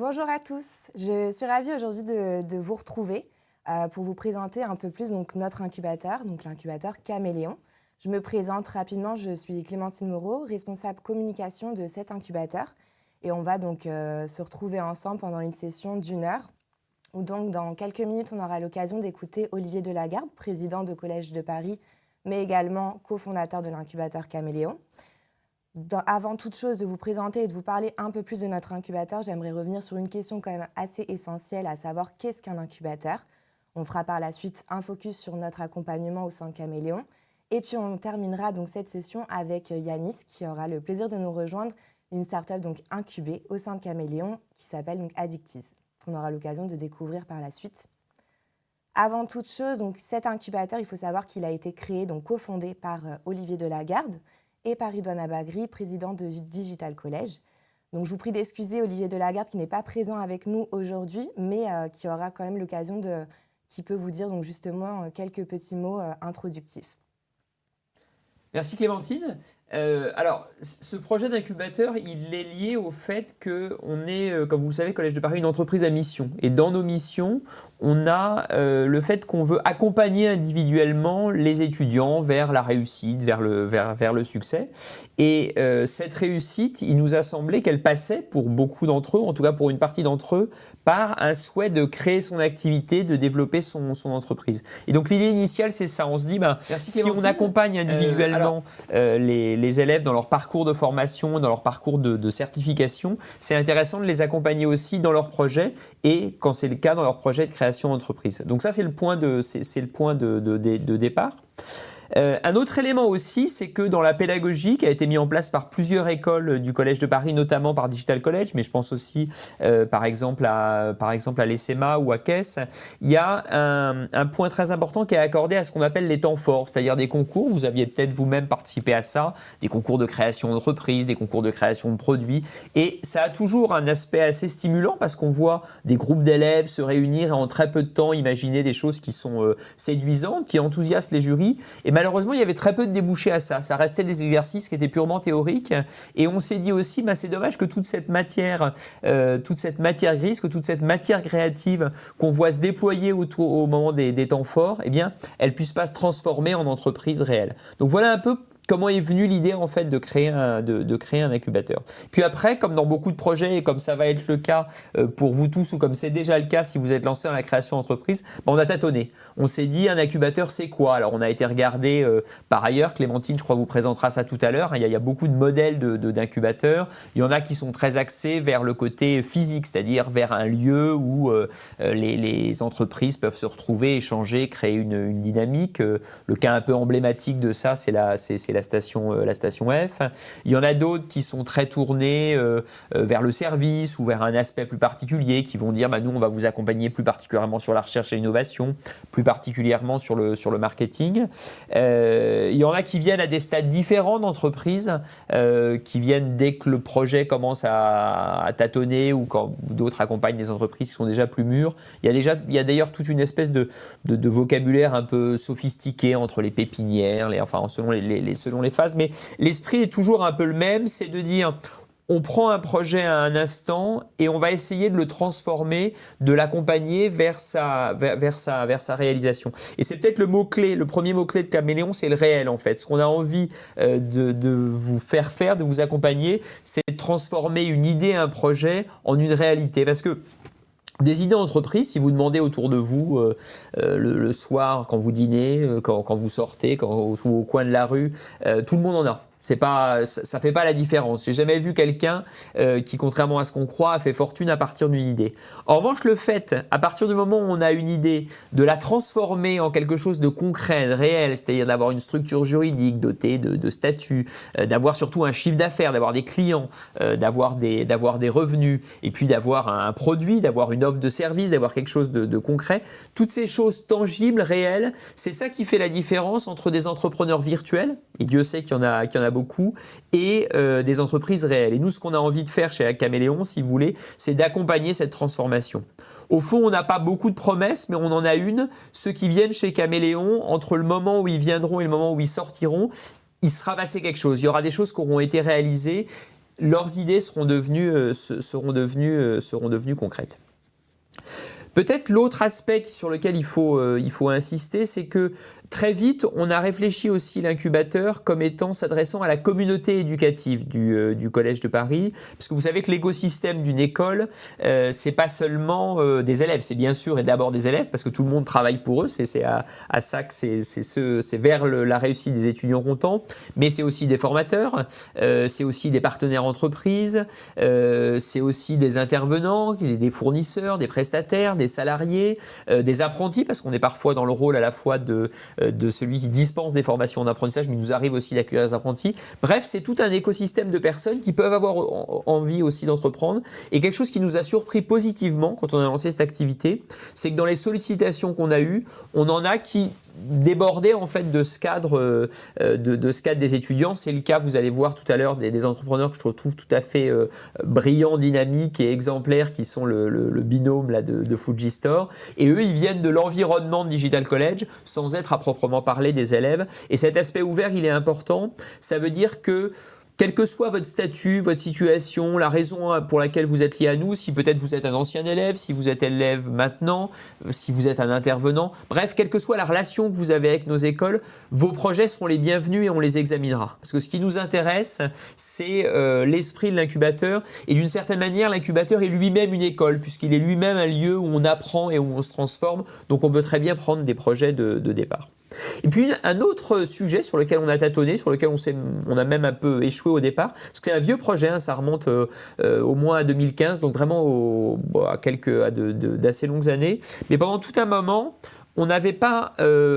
Bonjour à tous, je suis ravie aujourd'hui de vous retrouver pour vous présenter un peu plus donc, notre incubateur, donc l'incubateur Caméléon. Je me présente rapidement, je suis Clémentine Moreau, responsable communication de cet incubateur. Et on va donc se retrouver ensemble pendant une session d'1 heure, où donc dans quelques minutes, on aura l'occasion d'écouter Olivier Delagarde, président de Collège de Paris, mais également cofondateur de l'incubateur Caméléon. Avant toute chose, de vous présenter et de vous parler un peu plus de notre incubateur, j'aimerais revenir sur une question quand même assez essentielle, à savoir qu'est-ce qu'un incubateur. On fera par la suite un focus sur notre accompagnement au sein de Caméléon. Et puis on terminera donc cette session avec Yanis, qui aura le plaisir de nous rejoindre, une start-up donc incubée au sein de Caméléon, qui s'appelle donc Addictiz, qu'on aura l'occasion de découvrir par la suite. Avant toute chose, donc cet incubateur, il faut savoir qu'il a été créé, donc cofondé par Olivier Delagarde, et par Ridwana Bagri, président de Digital College. Donc je vous prie d'excuser Olivier Delagarde qui n'est pas présent avec nous aujourd'hui, mais qui aura quand même l'occasion qui peut vous dire donc justement quelques petits mots introductifs. Merci Clémentine. Alors, ce projet d'incubateur, il est lié au fait qu'on est, comme vous le savez, Collège de Paris, une entreprise à mission. Et dans nos missions, on a le fait qu'on veut accompagner individuellement les étudiants vers la réussite, vers le succès. Et cette réussite, il nous a semblé qu'elle passait pour beaucoup d'entre eux, en tout cas pour une partie d'entre eux, par un souhait de créer son activité, de développer son entreprise. Et donc l'idée initiale, c'est ça. On se dit, si on accompagne individuellement les élèves dans leur parcours de formation, dans leur parcours de certification, c'est intéressant de les accompagner aussi dans leur projet et, quand c'est le cas, dans leur projet de création d'entreprise. Donc ça, c'est le point de départ. Un autre élément aussi, c'est que dans la pédagogie qui a été mise en place par plusieurs écoles du Collège de Paris, notamment par Digital College, mais je pense aussi par exemple à l'ESMA ou à Caisse, il y a un point très important qui est accordé à ce qu'on appelle les temps forts, c'est-à-dire des concours. Vous aviez peut-être vous-même participé à ça, des concours de création d'entreprise, des concours de création de produits. Et ça a toujours un aspect assez stimulant parce qu'on voit des groupes d'élèves se réunir et en très peu de temps imaginer des choses qui sont séduisantes, qui enthousiasment les jurys. Et malheureusement, il y avait très peu de débouchés à ça. Ça restait des exercices qui étaient purement théoriques. Et on s'est dit aussi, c'est dommage que toute cette matière grise, que toute cette matière créative qu'on voit se déployer au moment des temps forts, eh bien, elle puisse pas se transformer en entreprise réelle. Donc voilà un peu comment est venue l'idée en fait de créer un incubateur. Puis après, comme dans beaucoup de projets et comme ça va être le cas pour vous tous ou comme c'est déjà le cas si vous êtes lancé dans la création d'entreprise, on a tâtonné. On s'est dit un incubateur c'est quoi? Alors on a été regarder par ailleurs, Clémentine je crois vous présentera ça tout à l'heure, il y a beaucoup de modèles d'incubateurs. Il y en a qui sont très axés vers le côté physique, c'est-à-dire vers un lieu où les entreprises peuvent se retrouver, échanger, créer une dynamique. Le cas un peu emblématique de ça, c'est la station F. Il y en a d'autres qui sont très tournés vers le service ou vers un aspect plus particulier, qui vont dire nous on va vous accompagner plus particulièrement sur la recherche et l'innovation, plus particulièrement sur le marketing. Il y en a qui viennent à des stades différents d'entreprise, qui viennent dès que le projet commence à tâtonner ou quand d'autres accompagnent des entreprises qui sont déjà plus mûres. Il y a d'ailleurs toute une espèce de vocabulaire un peu sophistiqué entre les pépinières, selon les phases, mais l'esprit est toujours un peu le même, c'est de dire on prend un projet à un instant et on va essayer de le transformer, de l'accompagner vers sa réalisation. Et c'est peut-être le premier mot-clé de Caméléon, c'est le réel en fait. Ce qu'on a envie de vous faire, de vous accompagner, c'est de transformer une idée, un projet en une réalité. Parce que des idées d'entreprise, si vous demandez autour de vous le soir, quand vous dînez, quand vous sortez, au coin de la rue, tout le monde en a. Ça fait pas la différence. J'ai jamais vu quelqu'un qui, contrairement à ce qu'on croit, a fait fortune à partir d'une idée. En revanche, le fait, à partir du moment où on a une idée, de la transformer en quelque chose de concret, de réel, c'est-à-dire d'avoir une structure juridique dotée de statuts, d'avoir surtout un chiffre d'affaires, d'avoir des clients, d'avoir des revenus, et puis d'avoir un produit, d'avoir une offre de service, d'avoir quelque chose de concret. Toutes ces choses tangibles, réelles, c'est ça qui fait la différence entre des entrepreneurs virtuels, et Dieu sait qu'il y en a beaucoup, et des entreprises réelles. Et nous, ce qu'on a envie de faire chez Caméléon, si vous voulez, c'est d'accompagner cette transformation. Au fond, on n'a pas beaucoup de promesses, mais on en a une. Ceux qui viennent chez Caméléon, entre le moment où ils viendront et le moment où ils sortiront, il sera passé quelque chose. Il y aura des choses qui auront été réalisées. leurs idées seront devenues concrètes. Peut-être l'autre aspect sur lequel il faut insister, c'est que très vite, on a réfléchi aussi l'incubateur comme étant s'adressant à la communauté éducative du Collège de Paris, parce que vous savez que l'écosystème d'une école, c'est pas seulement des élèves, c'est bien sûr et d'abord des élèves, parce que tout le monde travaille pour eux, c'est à ça que c'est vers la réussite des étudiants qu'on tend, mais c'est aussi des formateurs, c'est aussi des partenaires entreprises, c'est aussi des intervenants, des fournisseurs, des prestataires, des salariés, des apprentis, parce qu'on est parfois dans le rôle à la fois de celui qui dispense des formations en apprentissage, mais il nous arrive aussi d'accueillir les apprentis. Bref, c'est tout un écosystème de personnes qui peuvent avoir envie aussi d'entreprendre. Et quelque chose qui nous a surpris positivement quand on a lancé cette activité, c'est que dans les sollicitations qu'on a eues, on en a qui déborder en fait de ce cadre des étudiants. C'est le cas, vous allez voir tout à l'heure, des entrepreneurs que je trouve tout à fait brillants, dynamiques et exemplaires, qui sont le binôme là, de Fujistore. Et eux, ils viennent de l'environnement de Digital College sans être à proprement parler des élèves. Et cet aspect ouvert, il est important. Ça veut dire que quel que soit votre statut, votre situation, la raison pour laquelle vous êtes lié à nous, si peut-être vous êtes un ancien élève, si vous êtes élève maintenant, si vous êtes un intervenant, bref, quelle que soit la relation que vous avez avec nos écoles, vos projets seront les bienvenus et on les examinera. Parce que ce qui nous intéresse, c'est l'esprit de l'incubateur, et d'une certaine manière, l'incubateur est lui-même une école, puisqu'il est lui-même un lieu où on apprend et où on se transforme, donc on peut très bien prendre des projets de départ. Et puis un autre sujet sur lequel on a tâtonné, sur lequel on a même un peu échoué au départ, parce que c'est un vieux projet, hein, ça remonte au moins à 2015, donc vraiment à d'assez longues années. Mais pendant tout un moment, on n'avait pas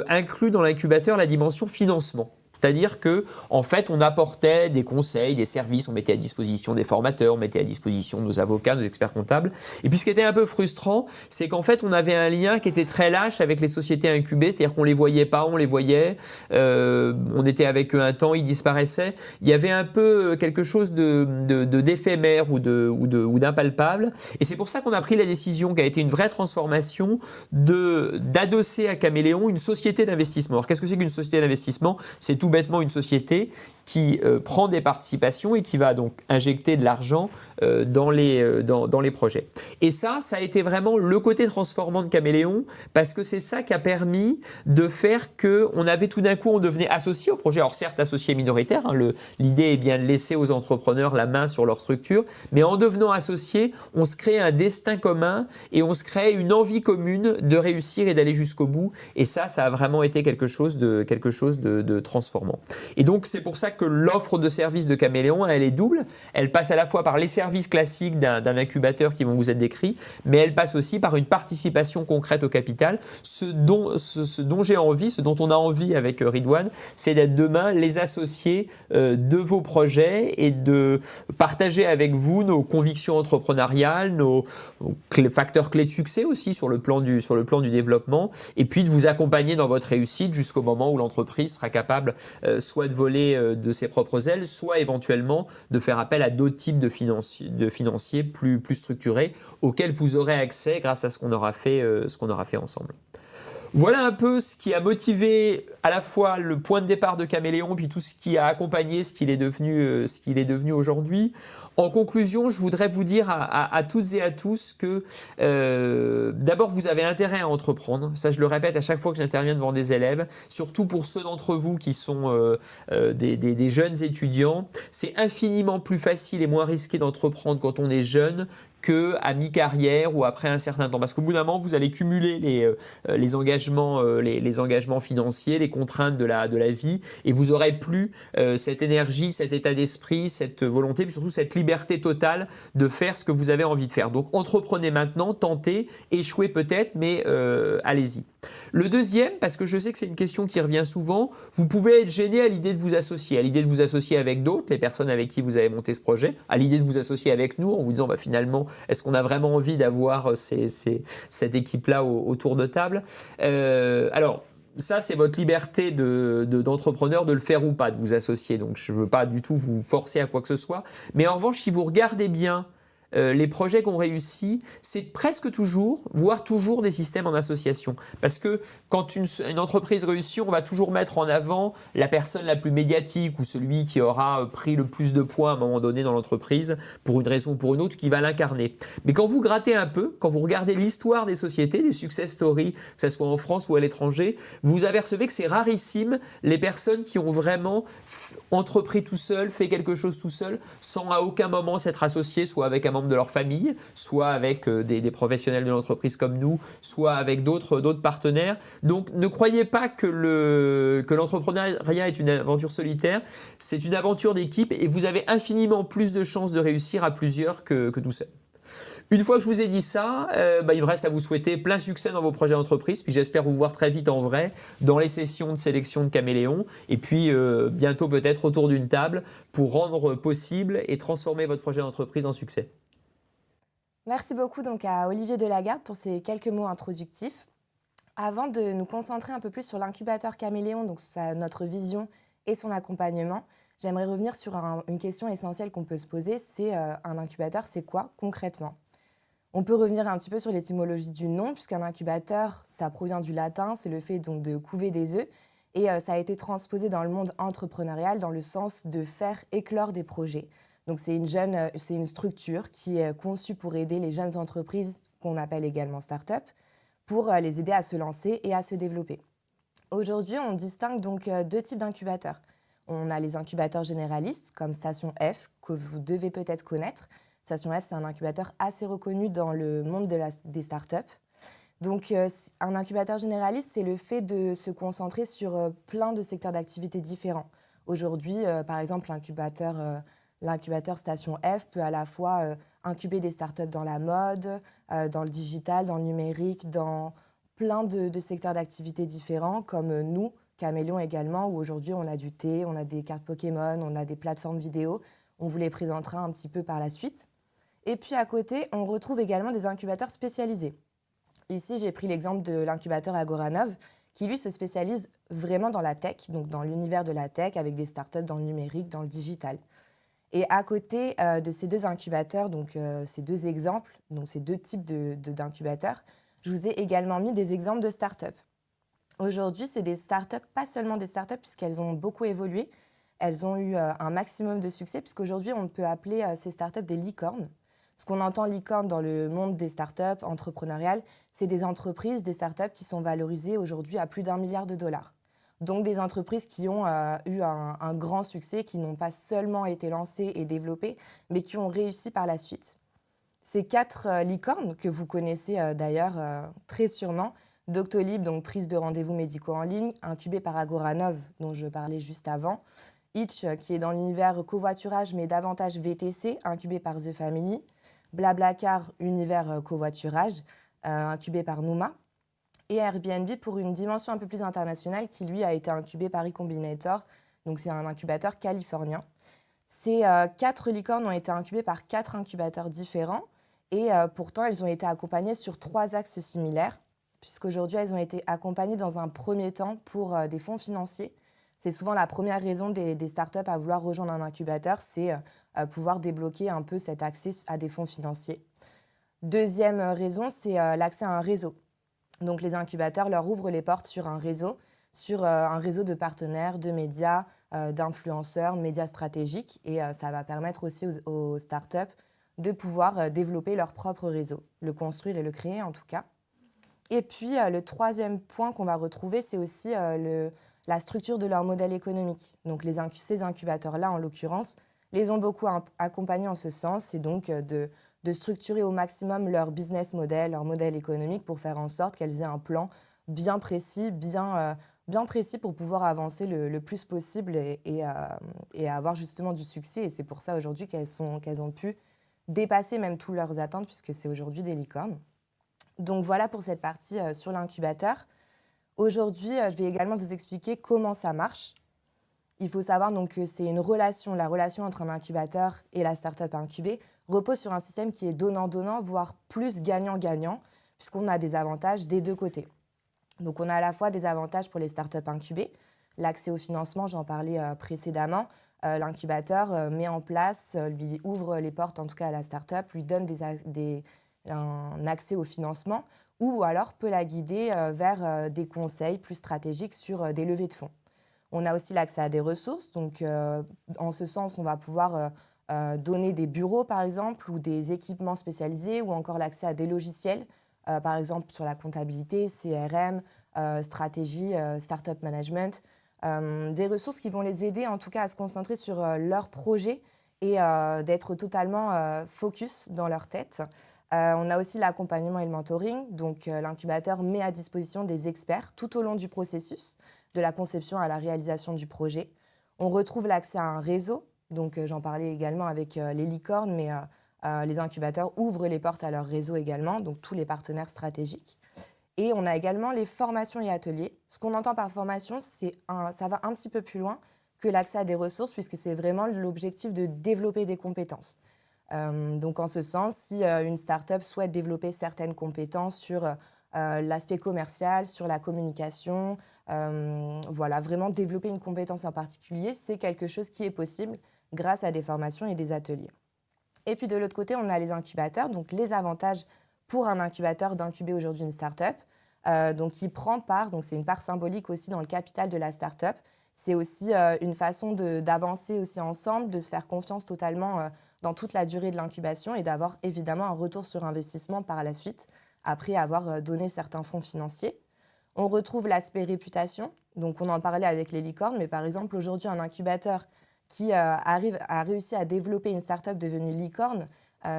inclus dans l'incubateur la dimension financement. C'est-à-dire que, en fait, on apportait des conseils, des services, on mettait à disposition des formateurs, on mettait à disposition nos avocats, nos experts comptables. Et puis, ce qui était un peu frustrant, c'est qu'en fait, on avait un lien qui était très lâche avec les sociétés incubées, c'est-à-dire qu'on les voyait pas, on les voyait, on était avec eux un temps, ils disparaissaient. Il y avait un peu quelque chose d'éphémère ou d'impalpable. Et c'est pour ça qu'on a pris la décision, qui a été une vraie transformation, d'adosser à Caméléon une société d'investissement. Alors, qu'est-ce que c'est qu'une société d'investissement ? C'est tout bêtement une société qui prend des participations et qui va donc injecter de l'argent dans les projets. Et ça a été vraiment le côté transformant de Caméléon, parce que c'est ça qui a permis de faire qu'on avait tout d'un coup, on devenait associé au projet. Alors certes, associé minoritaire, hein, l'idée est bien de laisser aux entrepreneurs la main sur leur structure, mais en devenant associé, on se crée un destin commun et on se crée une envie commune de réussir et d'aller jusqu'au bout. Et ça a vraiment été quelque chose de transformant. Et donc c'est pour ça que l'offre de services de Caméléon, elle est double. Elle passe à la fois par les services classiques d'un incubateur qui vont vous être décrits, mais elle passe aussi par une participation concrète au capital. Ce dont j'ai envie, ce dont on a envie avec Ridwan, c'est d'être demain les associés de vos projets et de partager avec vous nos convictions entrepreneuriales, nos facteurs clés de succès aussi sur le plan du développement, et puis de vous accompagner dans votre réussite jusqu'au moment où l'entreprise sera capable soit de voler de ses propres ailes, soit éventuellement de faire appel à d'autres types de financiers plus structurés auxquels vous aurez accès grâce à ce qu'on aura fait ensemble. Voilà un peu ce qui a motivé à la fois le point de départ de Caméléon, puis tout ce qui a accompagné ce qu'il est devenu aujourd'hui. En conclusion, je voudrais vous dire à toutes et à tous que d'abord, vous avez intérêt à entreprendre. Ça, je le répète à chaque fois que j'interviens devant des élèves, surtout pour ceux d'entre vous qui sont des jeunes étudiants. C'est infiniment plus facile et moins risqué d'entreprendre quand on est jeune qu'à mi-carrière ou après un certain temps. Parce qu'au bout d'un moment, vous allez cumuler les engagements financiers, les contraintes de la vie, et vous n'aurez plus cette énergie, cet état d'esprit, cette volonté, puis surtout cette liberté totale de faire ce que vous avez envie de faire. Donc entreprenez maintenant, tentez, échouez peut-être, mais allez-y. Le deuxième, parce que je sais que c'est une question qui revient souvent, vous pouvez être gêné à l'idée de vous associer avec d'autres, les personnes avec qui vous avez monté ce projet, à l'idée de vous associer avec nous en vous disant finalement, est-ce qu'on a vraiment envie d'avoir cette équipe-là autour de table alors, ça, c'est votre liberté d'entrepreneur de le faire ou pas, de vous associer. Donc, je ne veux pas du tout vous forcer à quoi que ce soit. Mais en revanche, si vous regardez bien les projets qu'on réussit, c'est presque toujours, voire toujours des systèmes en association. Parce que quand une entreprise réussit, on va toujours mettre en avant la personne la plus médiatique ou celui qui aura pris le plus de points à un moment donné dans l'entreprise, pour une raison ou pour une autre, qui va l'incarner. Mais quand vous grattez un peu, quand vous regardez l'histoire des sociétés, des success stories, que ce soit en France ou à l'étranger, vous apercevez que c'est rarissime les personnes qui ont vraiment entrepris tout seul, fait quelque chose tout seul, sans à aucun moment s'être associé, soit avec un membre de leur famille, soit avec des professionnels de l'entreprise comme nous, soit avec d'autres partenaires. Donc ne croyez pas que l'entrepreneuriat est une aventure solitaire, c'est une aventure d'équipe et vous avez infiniment plus de chances de réussir à plusieurs que tout seul. Une fois que je vous ai dit ça, il me reste à vous souhaiter plein succès dans vos projets d'entreprise. Puis j'espère vous voir très vite en vrai dans les sessions de sélection de Caméléon. Et puis bientôt peut-être autour d'une table pour rendre possible et transformer votre projet d'entreprise en succès. Merci beaucoup donc à Olivier Delagarde pour ces quelques mots introductifs. Avant de nous concentrer un peu plus sur l'incubateur Caméléon, donc notre vision et son accompagnement, j'aimerais revenir sur une question essentielle qu'on peut se poser, c'est un incubateur, c'est quoi concrètement ? On peut revenir un petit peu sur l'étymologie du nom, puisqu'un incubateur, ça provient du latin, c'est le fait donc de couver des œufs, et ça a été transposé dans le monde entrepreneurial dans le sens de faire éclore des projets. Donc c'est une structure qui est conçue pour aider les jeunes entreprises, qu'on appelle également start-up, pour les aider à se lancer et à se développer. Aujourd'hui, on distingue donc deux types d'incubateurs. On a les incubateurs généralistes, comme Station F, que vous devez peut-être connaître. Station F, c'est un incubateur assez reconnu dans le monde des startups. Donc, un incubateur généraliste, c'est le fait de se concentrer sur plein de secteurs d'activité différents. Aujourd'hui, par exemple, l'incubateur Station F peut à la fois incuber des startups dans la mode, dans le digital, dans le numérique, dans plein de secteurs d'activité différents, comme nous, Caméléon également, où aujourd'hui on a du thé, on a des cartes Pokémon, on a des plateformes vidéo. On vous les présentera un petit peu par la suite. Et puis à côté, on retrouve également des incubateurs spécialisés. Ici, j'ai pris l'exemple de l'incubateur Agoranov, qui lui se spécialise vraiment dans la tech, donc dans l'univers de la tech, avec des startups dans le numérique, dans le digital. Et à côté de ces deux incubateurs, donc ces deux exemples, donc ces deux types d'incubateurs, je vous ai également mis des exemples de startups. Aujourd'hui, c'est des startups, pas seulement des startups, puisqu'elles ont beaucoup évolué. Elles ont eu un maximum de succès, puisqu'aujourd'hui, on peut appeler ces startups des licornes. Ce qu'on entend licorne dans le monde des startups entrepreneuriales, c'est des entreprises, des startups qui sont valorisées aujourd'hui à plus d'1 milliard de dollars. Donc des entreprises qui ont eu un grand succès, qui n'ont pas seulement été lancées et développées, mais qui ont réussi par la suite. Ces 4 licornes, que vous connaissez d'ailleurs très sûrement, Doctolib, donc prise de rendez-vous médicaux en ligne, incubé par Agoranov, dont je parlais juste avant, Hitch, qui est dans l'univers covoiturage, mais davantage VTC, incubé par The Family, Blablacar, univers covoiturage, incubé par Numa, et Airbnb pour une dimension un peu plus internationale qui, lui, a été incubé par eCombinator, donc c'est un incubateur californien. Ces 4 licornes ont été incubées par 4 incubateurs différents, et pourtant, elles ont été accompagnées sur 3 axes similaires, puisqu'aujourd'hui, elles ont été accompagnées dans un premier temps pour des fonds financiers. C'est souvent la première raison des startups à vouloir rejoindre un incubateur, c'est pouvoir débloquer un peu cet accès à des fonds financiers. Deuxième raison, c'est l'accès à un réseau. Donc les incubateurs leur ouvrent les portes sur un réseau de partenaires, de médias, d'influenceurs, médias stratégiques. Et ça va permettre aussi aux startups de pouvoir développer leur propre réseau, le construire et le créer en tout cas. Et puis le troisième point qu'on va retrouver, c'est aussi la structure de leur modèle économique. Donc ces incubateurs-là, en l'occurrence, les ont beaucoup accompagnés en ce sens, et donc de structurer au maximum leur business model, leur modèle économique, pour faire en sorte qu'elles aient un plan bien précis, bien précis pour pouvoir avancer le plus possible et avoir justement du succès. Et c'est pour ça aujourd'hui qu'elles ont pu dépasser même toutes leurs attentes, puisque c'est aujourd'hui des licornes. Donc voilà pour cette partie sur l'incubateur. Aujourd'hui, je vais également vous expliquer comment ça marche. Il faut savoir donc que c'est la relation entre un incubateur et la start-up incubée repose sur un système qui est donnant-donnant, voire plus gagnant-gagnant, puisqu'on a des avantages des deux côtés. Donc on a à la fois des avantages pour les start-up incubées, l'accès au financement, j'en parlais précédemment, l'incubateur met en place, lui ouvre les portes en tout cas à la start-up, lui donne un accès au financement ou alors peut la guider vers des conseils plus stratégiques sur des levées de fonds. On a aussi l'accès à des ressources, donc en ce sens, on va pouvoir donner des bureaux par exemple ou des équipements spécialisés ou encore l'accès à des logiciels, par exemple sur la comptabilité, CRM, stratégie, startup management, des ressources qui vont les aider en tout cas à se concentrer sur leur projet et d'être totalement focus dans leur tête. On a aussi l'accompagnement et le mentoring, donc l'incubateur met à disposition des experts tout au long du processus, de la conception à la réalisation du projet. On retrouve l'accès à un réseau, donc j'en parlais également avec les licornes, mais les incubateurs ouvrent les portes à leur réseau également, donc tous les partenaires stratégiques. Et on a également les formations et ateliers. Ce qu'on entend par formation, ça va un petit peu plus loin que l'accès à des ressources, puisque c'est vraiment l'objectif de développer des compétences. Donc en ce sens, si une start-up souhaite développer certaines compétences sur l'aspect commercial, sur la communication, voilà, vraiment développer une compétence en particulier, c'est quelque chose qui est possible grâce à des formations et des ateliers. Et puis de l'autre côté, on a les incubateurs, donc les avantages pour un incubateur d'incuber aujourd'hui une start-up. Donc il prend part, donc c'est une part symbolique aussi dans le capital de la start-up. C'est aussi une façon d'avancer aussi ensemble, de se faire confiance totalement dans toute la durée de l'incubation et d'avoir évidemment un retour sur investissement par la suite, après avoir donné certains fonds financiers. On retrouve l'aspect réputation, donc on en parlait avec les licornes, mais par exemple aujourd'hui un incubateur qui a réussi à développer une start-up devenue licorne,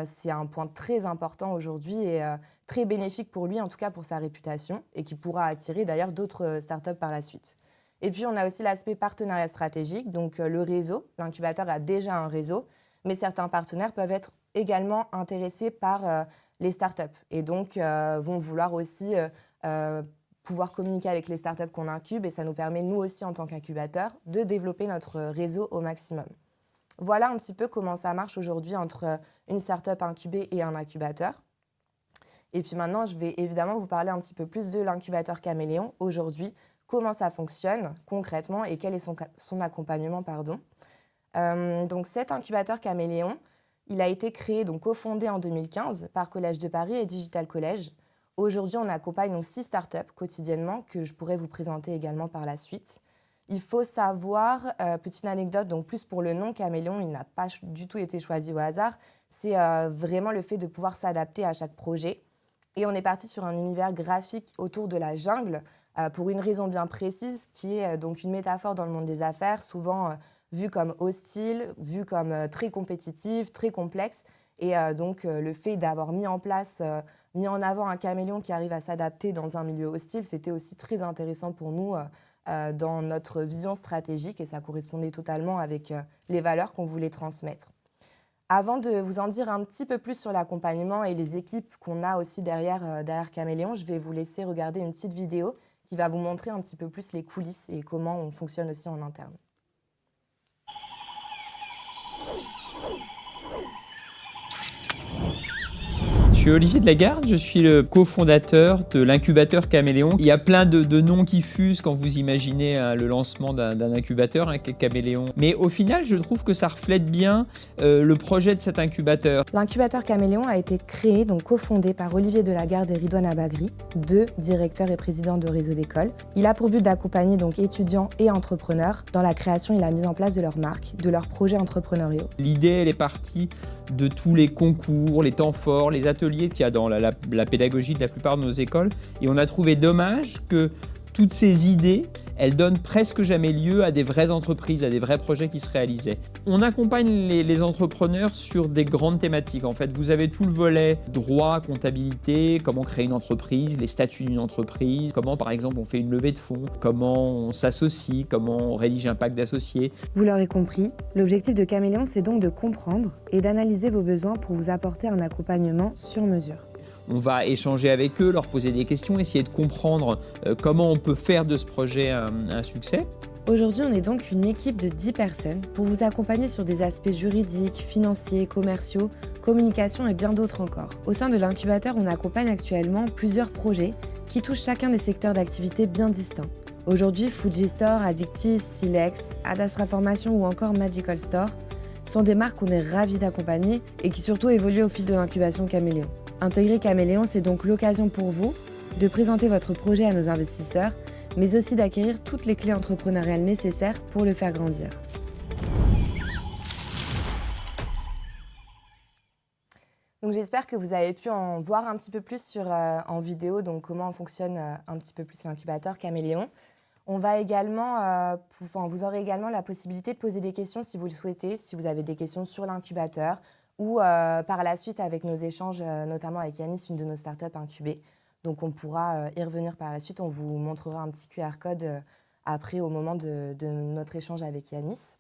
c'est un point très important aujourd'hui et très bénéfique pour lui, en tout cas pour sa réputation, et qui pourra attirer d'ailleurs d'autres start-up par la suite. Et puis on a aussi l'aspect partenariat stratégique, donc le réseau. L'incubateur a déjà un réseau, mais certains partenaires peuvent être également intéressés par les startups et donc vont vouloir aussi pouvoir communiquer avec les startups qu'on incube et ça nous permet, nous aussi, en tant qu'incubateur, de développer notre réseau au maximum. Voilà un petit peu comment ça marche aujourd'hui entre une startup incubée et un incubateur. Et puis maintenant, je vais évidemment vous parler un petit peu plus de l'incubateur Caméléon aujourd'hui, comment ça fonctionne concrètement et quel est son accompagnement. Donc cet incubateur Caméléon, il a été créé, donc cofondé en 2015 par Collège de Paris et Digital Collège. Aujourd'hui, on accompagne donc 6 startups quotidiennement que je pourrais vous présenter également par la suite. Il faut savoir, petite anecdote, donc plus pour le nom Caméléon, il n'a pas du tout été choisi au hasard. C'est vraiment le fait de pouvoir s'adapter à chaque projet. Et on est parti sur un univers graphique autour de la jungle pour une raison bien précise qui est donc une métaphore dans le monde des affaires, souvent vue comme hostile, vue comme très compétitive, très complexe. Et donc le fait d'avoir mis en avant un caméléon qui arrive à s'adapter dans un milieu hostile, c'était aussi très intéressant pour nous dans notre vision stratégique et ça correspondait totalement avec les valeurs qu'on voulait transmettre. Avant de vous en dire un petit peu plus sur l'accompagnement et les équipes qu'on a aussi derrière Caméléon, je vais vous laisser regarder une petite vidéo qui va vous montrer un petit peu plus les coulisses et comment on fonctionne aussi en interne. Je suis Olivier Delagarde, je suis le cofondateur de l'incubateur Caméléon. Il y a plein de noms qui fusent quand vous imaginez le lancement d'un incubateur, Caméléon. Mais au final, je trouve que ça reflète bien le projet de cet incubateur. L'incubateur Caméléon a été créé, donc cofondé par Olivier Delagarde et Ridouane Abagri, 2 directeurs et présidents de réseau d'écoles. Il a pour but d'accompagner donc étudiants et entrepreneurs dans la création et la mise en place de leur marque, de leurs projets entrepreneuriaux. L'idée, elle est partie de tous les concours, les temps forts, les ateliers qu'il y a dans la pédagogie de la plupart de nos écoles. Et on a trouvé dommage que toutes ces idées, elles donnent presque jamais lieu à des vraies entreprises, à des vrais projets qui se réalisaient. On accompagne les entrepreneurs sur des grandes thématiques. En fait, vous avez tout le volet droit, comptabilité, comment créer une entreprise, les statuts d'une entreprise, comment par exemple on fait une levée de fonds, comment on s'associe, comment on rédige un pacte d'associés. Vous l'aurez compris, l'objectif de Caméléon, c'est donc de comprendre et d'analyser vos besoins pour vous apporter un accompagnement sur mesure. On va échanger avec eux, leur poser des questions, essayer de comprendre comment on peut faire de ce projet un succès. Aujourd'hui, on est donc une équipe de 10 personnes pour vous accompagner sur des aspects juridiques, financiers, commerciaux, communication et bien d'autres encore. Au sein de l'incubateur, on accompagne actuellement plusieurs projets qui touchent chacun des secteurs d'activité bien distincts. Aujourd'hui, Fuji Store, Addictis, Silex, Adastra Formation ou encore Magical Store sont des marques qu'on est ravis d'accompagner et qui surtout évoluent au fil de l'incubation Caméléon. Intégrer Caméléon, c'est donc l'occasion pour vous de présenter votre projet à nos investisseurs, mais aussi d'acquérir toutes les clés entrepreneuriales nécessaires pour le faire grandir. Donc j'espère que vous avez pu en voir un petit peu plus en vidéo, donc comment fonctionne un petit peu plus l'incubateur Caméléon. On va également, vous aurez également la possibilité de poser des questions si vous le souhaitez, si vous avez des questions sur l'incubateur ou par la suite avec nos échanges, notamment avec Yanis, une de nos startups incubées. Donc on pourra y revenir par la suite, on vous montrera un petit QR code après au moment de notre échange avec Yanis.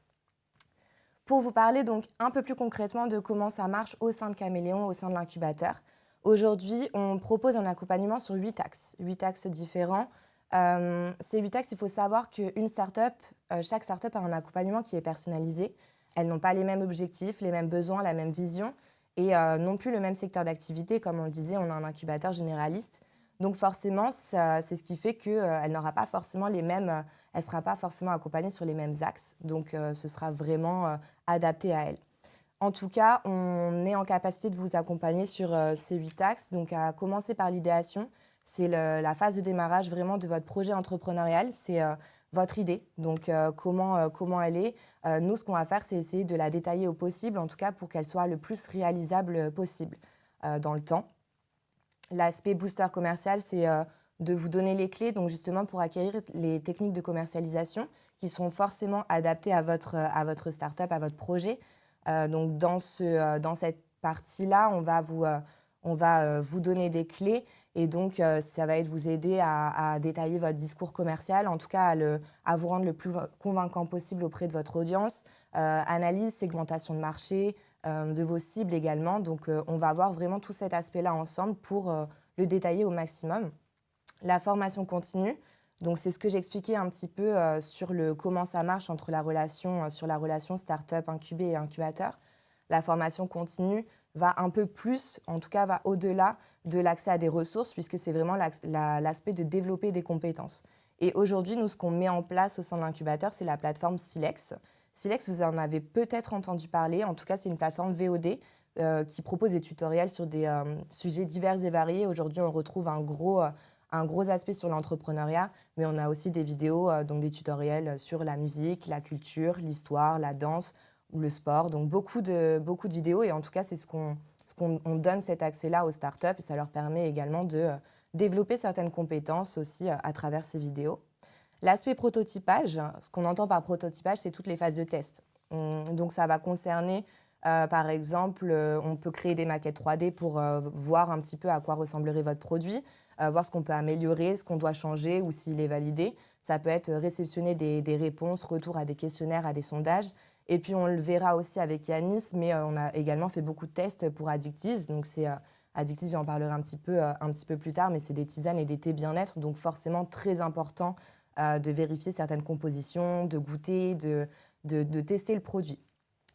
Pour vous parler donc un peu plus concrètement de comment ça marche au sein de Caméléon, au sein de l'incubateur. Aujourd'hui, on propose un accompagnement sur 8 axes différents. Ces 8 axes, il faut savoir qu'une startup, chaque startup a un accompagnement qui est personnalisé. Elles n'ont pas les mêmes objectifs, les mêmes besoins, la même vision et non plus le même secteur d'activité. Comme on le disait, on a un incubateur généraliste. Donc forcément, c'est ce qui fait qu'elle n'aura pas forcément elle ne sera pas forcément accompagnée sur les mêmes axes. Donc ce sera vraiment adapté à elle. En tout cas, on est en capacité de vous accompagner sur ces 8 axes. Donc à commencer par l'idéation, c'est la phase de démarrage vraiment de votre projet entrepreneurial. C'est votre idée, donc comment elle est. Nous, ce qu'on va faire, c'est essayer de la détailler au possible, en tout cas pour qu'elle soit le plus réalisable possible dans le temps. L'aspect booster commercial, c'est de vous donner les clés donc justement pour acquérir les techniques de commercialisation qui seront forcément adaptées à votre start-up, à votre projet. Donc dans cette partie-là, on va vous donner des clés et donc ça va être vous aider à détailler votre discours commercial, en tout cas à vous rendre le plus convaincant possible auprès de votre audience. Analyse, segmentation de marché, de vos cibles également. Donc on va voir vraiment tout cet aspect-là ensemble pour le détailler au maximum. La formation continue, donc c'est ce que j'expliquais un petit peu sur comment ça marche sur la relation start-up incubée et incubateur. La formation continue va un peu plus, en tout cas va au-delà de l'accès à des ressources, puisque c'est vraiment l'aspect de développer des compétences. Et aujourd'hui, nous, ce qu'on met en place au sein de l'incubateur, c'est la plateforme Silex. Silex, vous en avez peut-être entendu parler. En tout cas, c'est une plateforme VOD qui propose des tutoriels sur des sujets divers et variés. Aujourd'hui, on retrouve un gros aspect sur l'entrepreneuriat, mais on a aussi des vidéos, donc des tutoriels sur la musique, la culture, l'histoire, la danse ou le sport. Donc beaucoup de vidéos et en tout cas, c'est on donne cet accès-là aux startups et ça leur permet également de développer certaines compétences aussi à travers ces vidéos. L'aspect prototypage, ce qu'on entend par prototypage, c'est toutes les phases de test. Donc ça va concerner, par exemple, on peut créer des maquettes 3D pour voir un petit peu à quoi ressemblerait votre produit, voir ce qu'on peut améliorer, ce qu'on doit changer ou s'il est validé. Ça peut être réceptionner des réponses, retour à des questionnaires, à des sondages. Et puis on le verra aussi avec Yanis, mais on a également fait beaucoup de tests pour Addictis. Donc c'est Addictis, j'en parlerai un petit peu plus tard, mais c'est des tisanes et des thés bien-être, donc forcément très important de vérifier certaines compositions, de goûter, de tester le produit.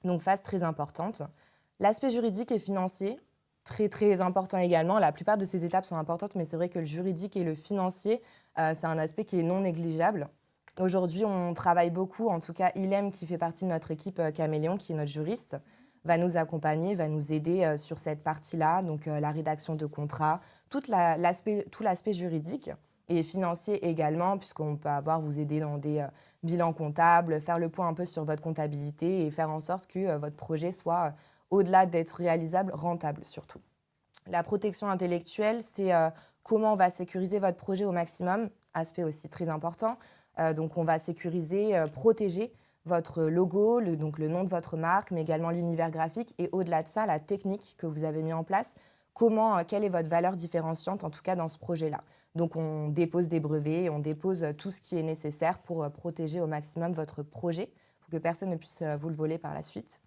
Donc phase très importante. L'aspect juridique et financier, très très important également. La plupart de ces étapes sont importantes, mais c'est vrai que le juridique et le financier, c'est un aspect qui est non négligeable. Aujourd'hui, on travaille beaucoup, en tout cas Ilem, qui fait partie de notre équipe Caméléon, qui est notre juriste, va nous accompagner, va nous aider sur cette partie-là, donc la rédaction de contrats, tout l'aspect juridique et financier également, puisqu'on peut vous aider dans des bilans comptables, faire le point un peu sur votre comptabilité et faire en sorte que votre projet soit, au-delà d'être réalisable, rentable surtout. La protection intellectuelle, c'est comment on va sécuriser votre projet au maximum, aspect aussi très important. Donc on va sécuriser, protéger votre logo, donc le nom de votre marque, mais également l'univers graphique et au-delà de ça, la technique que vous avez mis en place. Quelle est votre valeur différenciante, en tout cas dans ce projet-là. Donc on dépose des brevets, on dépose tout ce qui est nécessaire pour protéger au maximum votre projet, pour que personne ne puisse vous le voler par la suite.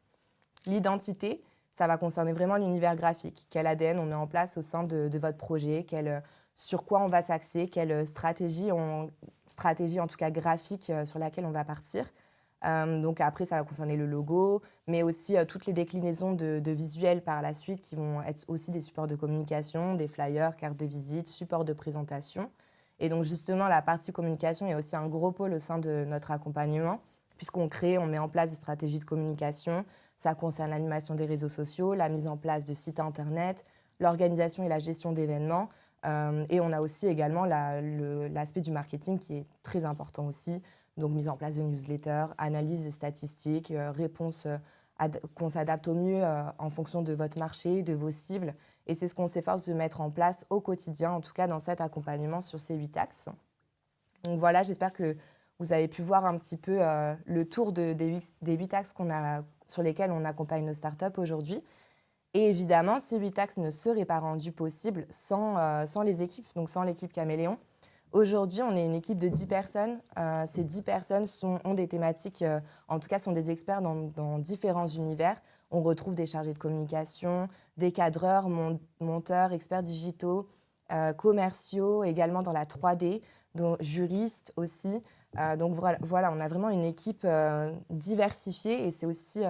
L'identité, ça va concerner vraiment l'univers graphique. Quel ADN on met en place au sein de votre projet, sur quoi on va s'axer, quelle stratégie en tout cas graphique sur laquelle on va partir. Donc après, ça va concerner le logo, mais aussi toutes les déclinaisons de visuels par la suite qui vont être aussi des supports de communication, des flyers, cartes de visite, supports de présentation. Et donc justement, la partie communication est aussi un gros pôle au sein de notre accompagnement, puisqu'on crée, on met en place des stratégies de communication. Ça concerne l'animation des réseaux sociaux, la mise en place de sites internet, l'organisation et la gestion d'événements. Et on a aussi également l'aspect du marketing qui est très important aussi. Donc mise en place de newsletters, analyse des statistiques, réponses qu'on s'adapte au mieux en fonction de votre marché, de vos cibles. Et c'est ce qu'on s'efforce de mettre en place au quotidien, en tout cas dans cet accompagnement sur ces 8 axes. Donc voilà, j'espère que vous avez pu voir un petit peu le tour des 8 axes sur lesquels on accompagne nos startups aujourd'hui. Et évidemment, ces 8 axes ne seraient pas rendus possibles sans les équipes, donc sans l'équipe Caméléon. Aujourd'hui, on est une équipe de 10 personnes. Ces 10 personnes ont des thématiques, en tout cas sont des experts dans différents univers. On retrouve des chargés de communication, des cadreurs, monteurs, experts digitaux, commerciaux, également dans la 3D, donc juristes aussi. Donc voilà, on a vraiment une équipe diversifiée et c'est aussi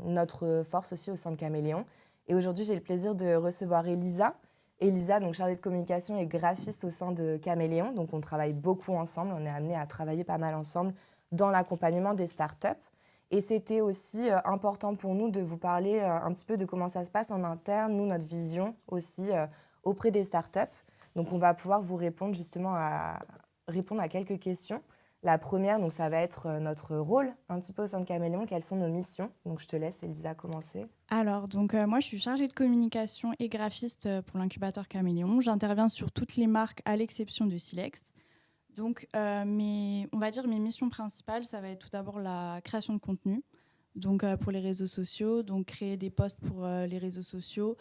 notre force aussi au sein de Caméléon. Et aujourd'hui, j'ai le plaisir de recevoir Elisa. Elisa, donc chargée de communication et graphiste au sein de Caméléon. Donc on travaille beaucoup ensemble, on est amenés à travailler pas mal ensemble dans l'accompagnement des startups. Et c'était aussi important pour nous de vous parler un petit peu de comment ça se passe en interne, nous, notre vision aussi auprès des startups. Donc on va pouvoir vous répondre justement répondre à quelques questions. La première, donc, ça va être notre rôle un petit peu au sein de Caméléon. Quelles sont nos missions? Donc je te laisse, Elisa, commencer. Alors, donc, moi, je suis chargée de communication et graphiste pour l'incubateur Caméléon. J'interviens sur toutes les marques à l'exception de Silex. Donc, on va dire mes missions principales, ça va être tout d'abord la création de contenu. Donc, pour les réseaux sociaux, donc créer des posts pour les réseaux sociaux,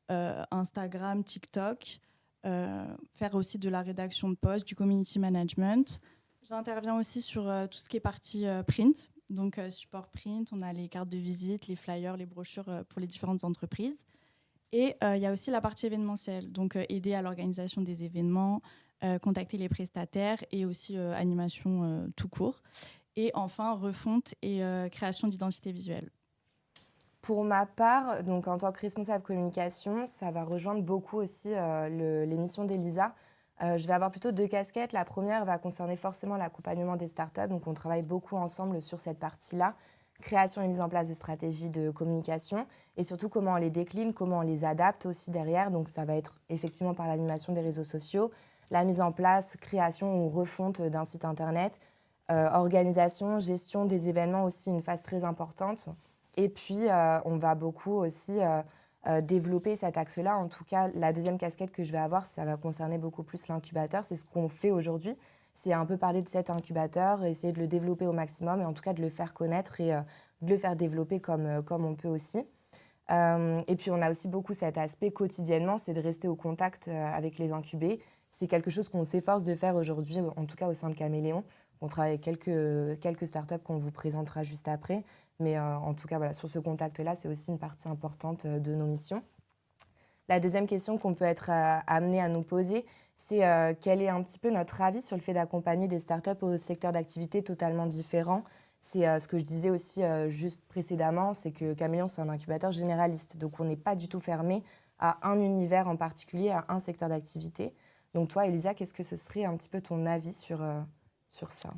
Instagram, TikTok, faire aussi de la rédaction de posts, du community management. J'interviens aussi sur tout ce qui est partie print. Donc, support print, on a les cartes de visite, les flyers, les brochures pour les différentes entreprises. Et il y a aussi la partie événementielle, donc aider à l'organisation des événements, contacter les prestataires et aussi animation tout court. Et enfin, refonte et création d'identité visuelle. Pour ma part, donc en tant que responsable communication, ça va rejoindre beaucoup aussi l'émission d'Elisa. Je vais avoir plutôt 2 casquettes. La première va concerner forcément l'accompagnement des startups. Donc on travaille beaucoup ensemble sur cette partie-là. Création et mise en place de stratégies de communication et surtout comment on les décline, comment on les adapte aussi derrière. Donc ça va être effectivement par l'animation des réseaux sociaux, la mise en place, création ou refonte d'un site internet, organisation, gestion des événements aussi une phase très importante. Et puis on va beaucoup aussi développer cet axe-là. En tout cas, la deuxième casquette que je vais avoir, ça va concerner beaucoup plus l'incubateur. C'est ce qu'on fait aujourd'hui. C'est un peu parler de cet incubateur, essayer de le développer au maximum et en tout cas de le faire connaître et de le faire développer comme on peut aussi. Et puis on a aussi beaucoup cet aspect quotidiennement, c'est de rester au contact avec les incubés. C'est quelque chose qu'on s'efforce de faire aujourd'hui, en tout cas au sein de Caméléon. On travaille avec quelques startups qu'on vous présentera juste après. Mais en tout cas, voilà, sur ce contact-là, c'est aussi une partie importante de nos missions. La deuxième question qu'on peut être amené à nous poser, c'est quel est un petit peu notre avis sur le fait d'accompagner des startups au secteur d'activité totalement différent. C'est ce que je disais aussi juste précédemment, c'est que Caméléon, c'est un incubateur généraliste. Donc, on n'est pas du tout fermé à un univers en particulier, à un secteur d'activité. Donc, toi, Elisa, qu'est-ce que ce serait un petit peu ton avis sur ça?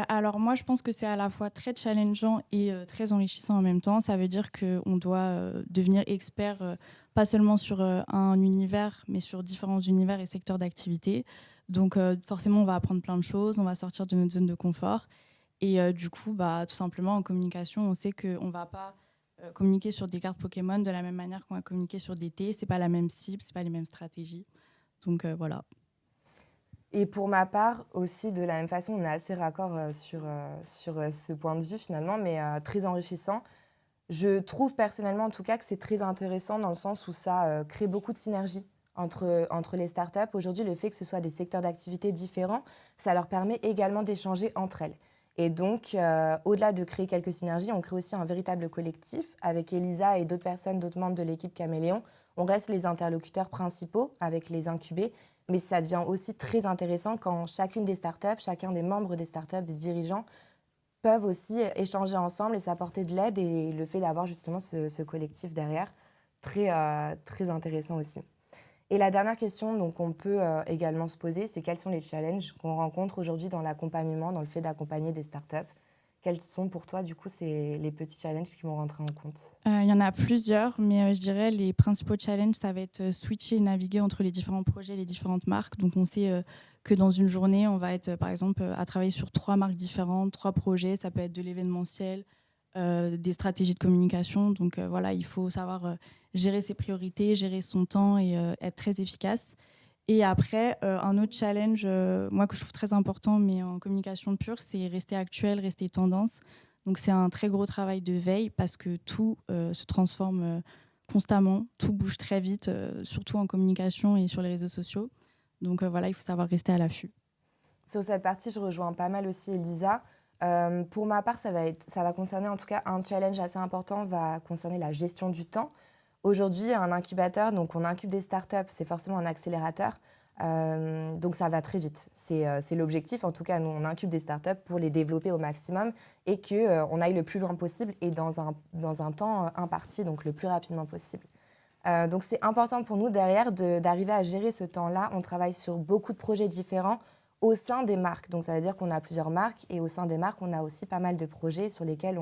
Alors moi, je pense que c'est à la fois très challengeant et très enrichissant en même temps. Ça veut dire qu'on doit devenir expert, pas seulement sur un univers, mais sur différents univers et secteurs d'activité. Donc forcément, on va apprendre plein de choses, on va sortir de notre zone de confort. Et du coup, tout simplement, en communication, on sait qu'on ne va pas communiquer sur des cartes Pokémon de la même manière qu'on va communiquer sur des thés. Ce n'est pas la même cible, ce n'est pas les mêmes stratégies. Donc voilà. Et pour ma part aussi, de la même façon, on est assez raccord sur ce point de vue finalement, mais très enrichissant. Je trouve personnellement en tout cas que c'est très intéressant dans le sens où ça crée beaucoup de synergie entre les startups. Aujourd'hui, le fait que ce soit des secteurs d'activité différents, ça leur permet également d'échanger entre elles. Et donc, au-delà de créer quelques synergies, on crée aussi un véritable collectif. Avec Elisa et d'autres personnes, d'autres membres de l'équipe Caméléon, on reste les interlocuteurs principaux avec les incubés. Mais ça devient aussi très intéressant quand chacune des startups, chacun des membres des startups, des dirigeants, peuvent aussi échanger ensemble et s'apporter de l'aide. Et le fait d'avoir justement ce collectif derrière, très intéressant aussi. Et la dernière question donc, qu'on peut également se poser, c'est quels sont les challenges qu'on rencontre aujourd'hui dans l'accompagnement, dans le fait d'accompagner des startups. Quels sont pour toi, du coup, les petits challenges qui vont rentrer en compte? Il y en a plusieurs, mais je dirais les principaux challenges, ça va être switcher et naviguer entre les différents projets, les différentes marques. Donc, on sait que dans une journée, on va être, par exemple, à travailler sur 3 marques différentes, 3 projets. Ça peut être de l'événementiel, des stratégies de communication. Donc, voilà, il faut savoir gérer ses priorités, gérer son temps et être très efficace. Et après, un autre challenge, moi, que je trouve très important, mais en communication pure, c'est rester actuel, rester tendance. Donc, c'est un très gros travail de veille parce que tout se transforme constamment, tout bouge très vite, surtout en communication et sur les réseaux sociaux. Donc, voilà, il faut savoir rester à l'affût. Sur cette partie, je rejoins pas mal aussi Elisa. Pour ma part, ça va concerner en tout cas un challenge assez important, va concerner la gestion du temps. Aujourd'hui, un incubateur, donc on incube des startups, c'est forcément un accélérateur. Donc ça va très vite. C'est l'objectif. En tout cas, nous, on incube des startups pour les développer au maximum et qu'on aille le plus loin possible et dans un temps imparti, donc le plus rapidement possible. Donc c'est important pour nous derrière d'arriver à gérer ce temps-là. On travaille sur beaucoup de projets différents au sein des marques. Donc ça veut dire qu'on a plusieurs marques et au sein des marques, on a aussi pas mal de projets sur lesquels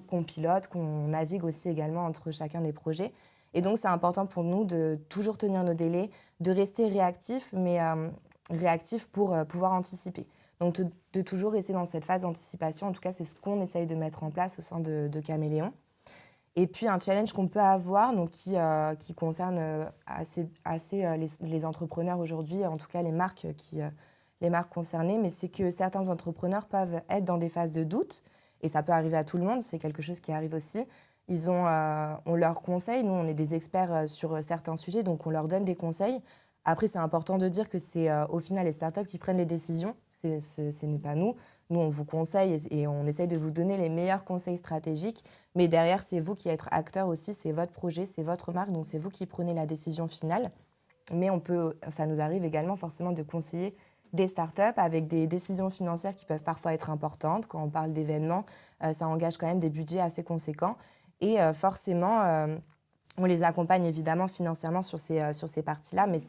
qu'on pilote, qu'on navigue aussi également entre chacun des projets. Et donc, c'est important pour nous de toujours tenir nos délais, de rester réactifs, mais réactifs pour pouvoir anticiper. Donc, de toujours rester dans cette phase d'anticipation. En tout cas, c'est ce qu'on essaye de mettre en place au sein de Caméléon. Et puis, un challenge qu'on peut avoir, donc, qui concerne assez les entrepreneurs aujourd'hui, en tout cas les marques concernées, mais c'est que certains entrepreneurs peuvent être dans des phases de doute. Et ça peut arriver à tout le monde, c'est quelque chose qui arrive aussi. On leur conseille, nous on est des experts sur certains sujets, donc on leur donne des conseils. Après, c'est important de dire que c'est au final les startups qui prennent les décisions, ce n'est pas nous. Nous, on vous conseille et on essaye de vous donner les meilleurs conseils stratégiques, mais derrière, c'est vous qui êtes acteur aussi, c'est votre projet, c'est votre marque, donc c'est vous qui prenez la décision finale. Mais ça nous arrive également forcément de conseiller des startups avec des décisions financières qui peuvent parfois être importantes. Quand on parle d'événements, ça engage quand même des budgets assez conséquents. Et forcément, on les accompagne évidemment financièrement sur ces parties-là, mais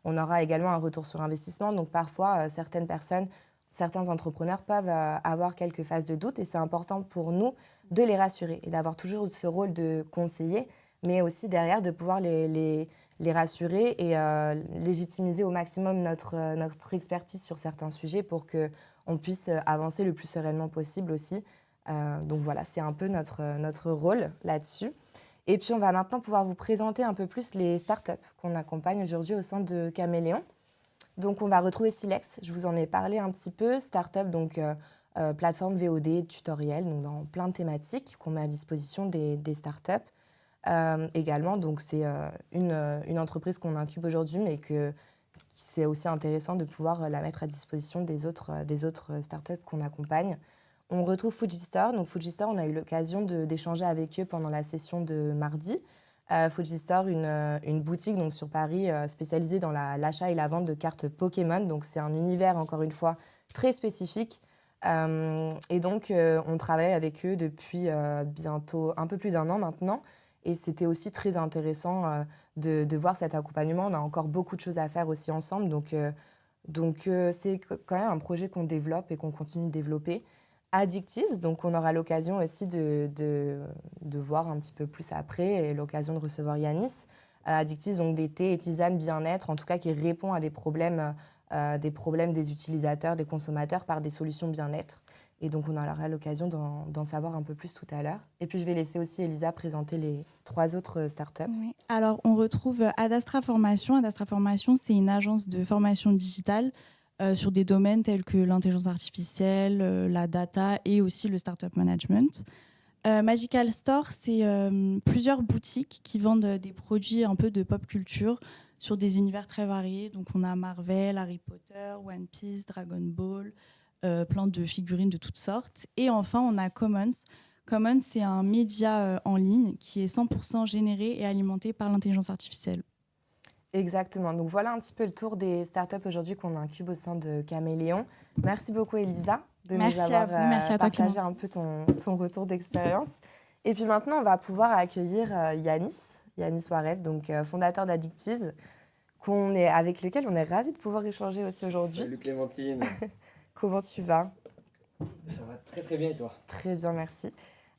on aura également un retour sur investissement. Donc parfois, certains entrepreneurs peuvent avoir quelques phases de doute et c'est important pour nous de les rassurer et d'avoir toujours ce rôle de conseiller, mais aussi derrière de pouvoir les rassurer et légitimiser au maximum notre expertise sur certains sujets pour qu'on puisse avancer le plus sereinement possible aussi. Donc voilà, c'est un peu notre rôle là-dessus. Et puis on va maintenant pouvoir vous présenter un peu plus les startups qu'on accompagne aujourd'hui au sein de Caméléon. Donc on va retrouver Silex, je vous en ai parlé un petit peu, startup, donc plateforme VOD, tutoriel, donc dans plein de thématiques qu'on met à disposition des startups. Également, donc c'est une entreprise qu'on incube aujourd'hui, mais c'est aussi intéressant de pouvoir la mettre à disposition des autres startups qu'on accompagne. On retrouve Fujistore. Donc Fujistore, on a eu l'occasion d'échanger avec eux pendant la session de mardi. Fujistore, une boutique donc, sur Paris spécialisée dans l'achat et la vente de cartes Pokémon. Donc c'est un univers, encore une fois, très spécifique. Et donc, on travaille avec eux depuis bientôt un peu plus d'1 an maintenant. Et c'était aussi très intéressant de voir cet accompagnement. On a encore beaucoup de choses à faire aussi ensemble. Donc c'est quand même un projet qu'on développe et qu'on continue de développer. Addictiz, donc on aura l'occasion aussi de voir un petit peu plus après et l'occasion de recevoir Yanis. Addictiz, donc des thés et tisanes bien-être, en tout cas qui répond à des problèmes des utilisateurs, des consommateurs par des solutions bien-être. Et donc on aura l'occasion d'en savoir un peu plus tout à l'heure. Et puis je vais laisser aussi Elisa présenter les 3 autres startups. Oui. Alors on retrouve Adastra Formation. Adastra Formation, c'est une agence de formation digitale sur des domaines tels que l'intelligence artificielle, la data et aussi le startup management. Magical Store, c'est plusieurs boutiques qui vendent des produits un peu de pop culture sur des univers très variés. Donc on a Marvel, Harry Potter, One Piece, Dragon Ball, plein de figurines de toutes sortes. Et enfin, on a Commons. Commons, c'est un média en ligne qui est 100% généré et alimenté par l'intelligence artificielle. Exactement. Donc voilà un petit peu le tour des startups aujourd'hui qu'on incube au sein de Caméléon. Merci beaucoup Elisa de nous avoir partagé un peu ton retour d'expérience. Et puis maintenant, on va pouvoir accueillir Yanis Ouaret, donc fondateur d'Addictiz. avec lequel on est ravis de pouvoir échanger aussi aujourd'hui. Salut Clémentine. Comment tu vas? Ça va très très bien et toi? Très bien, merci.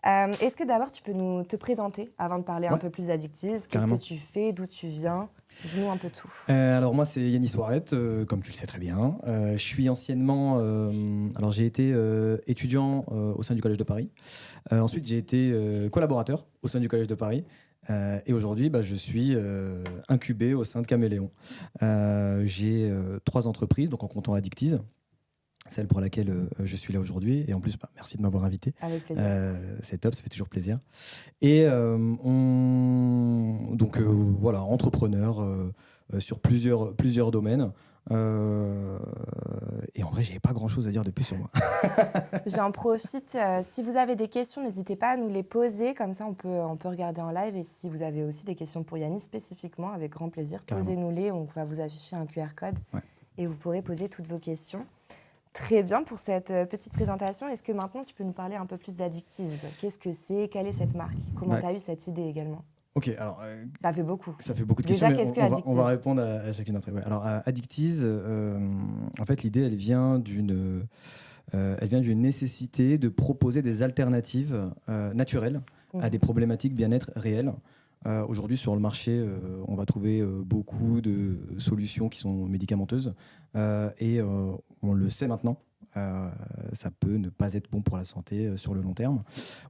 Est-ce que d'abord tu peux te présenter avant de parler un peu plus d'Addictease? Qu'est-ce Carrément. que tu fais? D'où tu viens? Dis-nous un peu tout. Alors moi c'est Yanis Ouaret, comme tu le sais très bien. Je suis anciennement, alors j'ai été étudiant au sein du Collège de Paris. Ensuite j'ai été collaborateur au sein du Collège de Paris. Et aujourd'hui je suis incubé au sein de Caméléon. J'ai 3 entreprises, donc en comptant Addictease, celle pour laquelle je suis là aujourd'hui. Et en plus, merci de m'avoir invité. Avec plaisir. C'est top, ça fait toujours plaisir. Et voilà, entrepreneur sur plusieurs domaines. Et en vrai, j'avais pas grand-chose à dire de plus sur moi. J'en profite. Si vous avez des questions, n'hésitez pas à nous les poser. Comme ça, on peut regarder en live. Et si vous avez aussi des questions pour Yanis spécifiquement, avec grand plaisir, Carrément. posez-nous-les. On va vous afficher un QR code et vous pourrez poser toutes vos questions. Très bien pour cette petite présentation. Est-ce que maintenant, tu peux nous parler un peu plus d'Addictease? Qu'est-ce que c'est? Quelle est cette marque? Comment tu as eu cette idée également? Ok, alors... Ça fait beaucoup. Ça fait beaucoup de Déjà, questions, qu'est-ce que on va Addictease? répondre à chacune d'entre elles. Ouais. Alors, Addictease, en fait, l'idée, elle vient d'une nécessité de proposer des alternatives naturelles à des problématiques bien-être réelles. Aujourd'hui, sur le marché, on va trouver beaucoup de solutions qui sont médicamenteuses et on le sait maintenant. Ça peut ne pas être bon pour la santé sur le long terme.